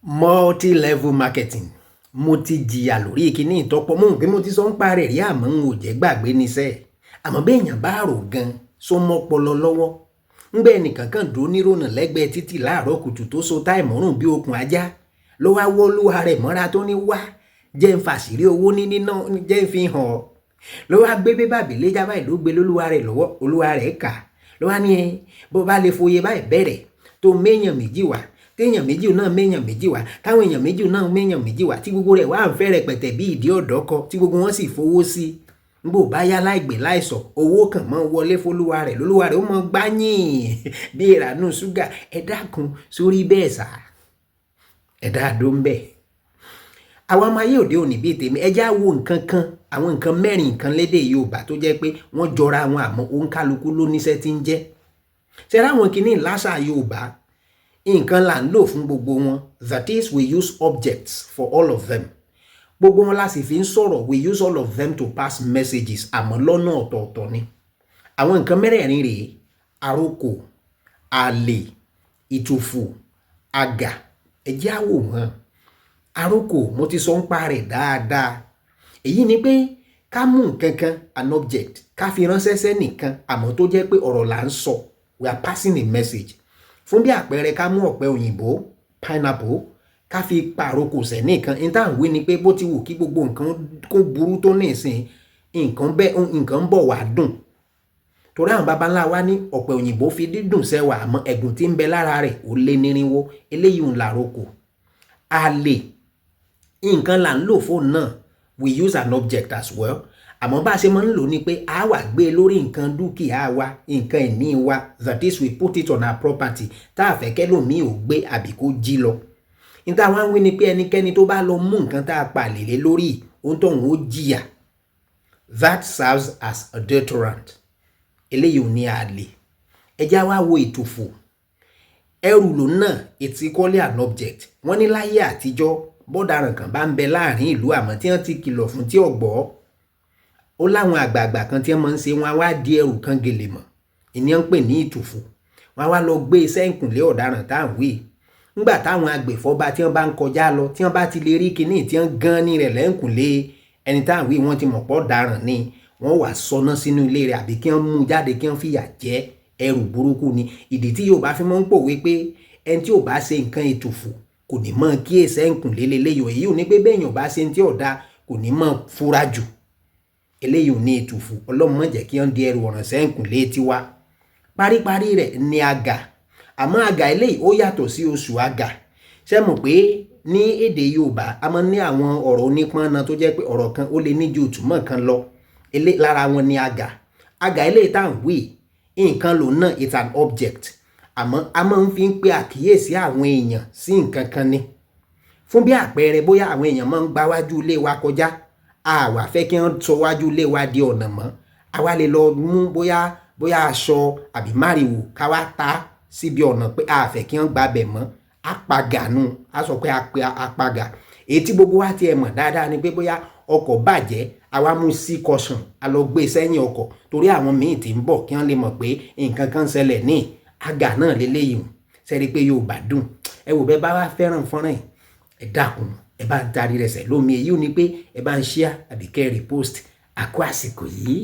multi-level marketing mo ti jìyà lórí kíní ìtọ́pọ̀ mọ́ pé mo ti sọ ń parẹ́ rí àmọ́ n ò jẹ́ gbàgbé níṣẹ́ àmọ́ bí èèyàn bá rò gan so mọ́pọlọ lọ́wọ́ ńgbẹ́ ẹnìkan kan dúró nírònà lẹ́gbẹ̀ẹ́ títì láàárọ̀ kùtù tó so táì mọ́rùn bí okùn ajá ló wá wọ́ olúwa rẹ̀ mọ́ra tó ní wá jẹ́ ń fàṣírí owó ní níná jẹ́ ń fi hàn ọ́ ló wá gbé bébà bèlé jábá ìlú gbé lólúwa rẹ̀ lọ́wọ́ olúwa rẹ̀ kà ló wá ní bó bá lè foyè báyìí bẹ̀rẹ̀ tó méèyàn méjì wá téèyàn méjì náà méèyàn méjì wá táwọn èèyàn méjì náà méèyàn méjì wá tí gbogbo rẹ̀ wá ń fẹ́ rẹpẹtẹ bí ìdí ọ̀dọ́ kọ tí gbogbo wọn sì fowó sí gbò bá yá láìgbé láìsọ owó kàn mọ́ wọlé fólúwa rẹ̀ lólúwa rẹ̀ ó mọ gbáyìn bí ìrànú ṣúgà ẹ dákun sórí bẹ́ẹ̀ sà ẹ dáadó ń bẹ̀. àwọn ọmọ ayé òde òní bíi tèmi ẹjá wo nǹkan kan àwọn nǹkan mẹ́rin nǹkan lédè Yorùbá tó jẹ́ pé wọ́n jọra wọn àmọ́ òǹkálukú ló níṣẹ́ tí ń jẹ́ ṣe ráwọn kìíní láṣà Yorùbá nǹkan là ń lò fún gbogbo wọn that is we use objects for all of them gbogbo wọn la sì fi ń sọ̀rọ̀ we use all of them to pass messages àmọ́ lọ́nà ọ̀tọ̀ọ̀tọ̀ ni àwọn nǹkan mẹ́rẹ̀ẹ̀rin rèé àrokò àlè ìtùfù àgà ẹjẹ́ àwò wọn àrokò mo ti sọ ń pa rẹ̀ dáadáa èyí ni pé ká mú nǹkan kan an object ká fi ránṣẹ́ sẹ́nìkan àmọ́ tó jẹ́ pé ọ̀rọ̀ là ń sọ we are passing a message fún bí àpẹẹrẹ ká mú ọ̀pẹ òyìnbó pineapple ká fi pàrokò sẹ́nìkan ìtàwé ni pé bó ti wù kí gbogbo nǹkan kó burú tó ní ìsìn nǹkan ń bọ̀ wá dùn torí àwọn baba ńlá wa ní ọ̀pẹ òyìnbó fi dídùn sẹ́wà àmọ́ ẹ̀gùn tí ń bẹ lára rẹ̀ ó lé nírinwó eléyìí ń làrokò àlè nǹkan là ń lò fóònù náà we use an object as well àmọ́ bá a ṣe máa ń lò ní pé a wà gbé lórí nǹkan dúkìá wa nǹkan ìní wa that is we put it on our property tá a fẹ́ kẹ́lòmíì ò gbé àbí kó jí lọ níta wá ń wí ni pé ẹnikẹ́ni tó bá lọ mú nǹkan tá a pa lèlé lórí ohun tó ń ó jìyà that serves as a deterrent eléyìí ò ní àlè ẹjá wá wo ìtùfù ẹrù ló náà it's equally an object wọ́n ní láyé àtijọ́ bọ́daràn kan bá ń bẹ láàrin ìlú àmọ́ tí wọ́n ti kìlọ̀ fún tí ọ̀gbọ́ ó láwọn àgbààgbà kan tí wọ́n máa ń ṣe wọn á wá di ẹrù kan gèlè mọ́ ìní ń pè ní ìtùfù wọn á wá lọ gbé iṣẹ́ ìkùnlé ọ̀daràn tá à ń wí nígbà táwọn agbèfọ́ba tí wọ́n bá ń kọjá lọ tí wọ́n bá ti lè rí kinní tí wọ́n gan ní rẹ̀ lẹ́ǹkùnlé ẹni tá à ń wí wọ́n ti mọ̀ pọ̀ ọ̀daràn ni wọ́n wà sọná sínú ilé rẹ̀ àbí kí wọ́n mú jáde kí wọ́n fìyà jẹ ẹrù burúkú ni ìdí tí Yorùbá fi máa ń pòwe pé ẹni tí ò bá ṣe nǹkan ìtùfù kò ní mọ̀ kí èsẹ̀ ìkùnlé lélẹ́yọ̀ èyí ò ní pé bẹ́ẹ̀ yàn bá ṣe ní tí ọ̀dà kò ní mọ̀ fura jù eléyìí ò ní ìtùfù Ọlọ́run má jẹ́ kí wọ́n di ẹrù ọ̀ràn sẹ́ǹkùn létí wa paríparí rẹ̀ ní àgà àmọ́ àgà eléyìí ó yàtọ̀ sí oṣù àgà ṣé mọ̀ pé ní èdè Yorùbá a máa ń ní àwọn ọ̀rọ̀ onípọ́nna tó jẹ́ pé ọ̀rọ̀ kan ó lè ní ju ìtumọ̀ kan lọ lára wọn ní àgà eléyìí tá à ń wí nǹkan lòun náà it's an object àmọ́ a máa ń fi ń pe àkíyèsí àwọn èèyàn sí nǹkan kan ni fún bí àpẹẹrẹ bóyá àwọn èèyàn máa ń gba wájú ilé wa kọjá àwa fẹ́ kí wọ́n sọ wájú ilé wa di ọ̀nà mọ́ àwa lè lọ mú bóyá aṣọ àbí máriwò ká wá ta síbi ọ̀nà pé a fẹ́ kí wọ́n gbabẹ̀ mọ́ apagànù a sọ pé apagà èyí tí gbogbo wa ti ẹ̀ mọ̀ dáadáa ni pé bóyá ọkọ̀ bàjẹ́ àwa mú sí caution a lọ gbé sẹ́yìn ọkọ̀ torí àwọn míì tí ń bọ̀ kí wọ́n lè mọ̀ pé nǹkan kan ṣẹlẹ̀ ní àgà náà lélẹ́yìn sẹ́rí pé Yorùbá dùn ẹ wò bẹ́ẹ̀ bá wá fẹ́ràn fọ́nrán yìí ẹ dákun ẹ bá ń darí rẹ̀ sẹ̀ lómi èyí ò ní pé ẹ bá ń share àbí kẹ́ repost àkó àsìkò yìí.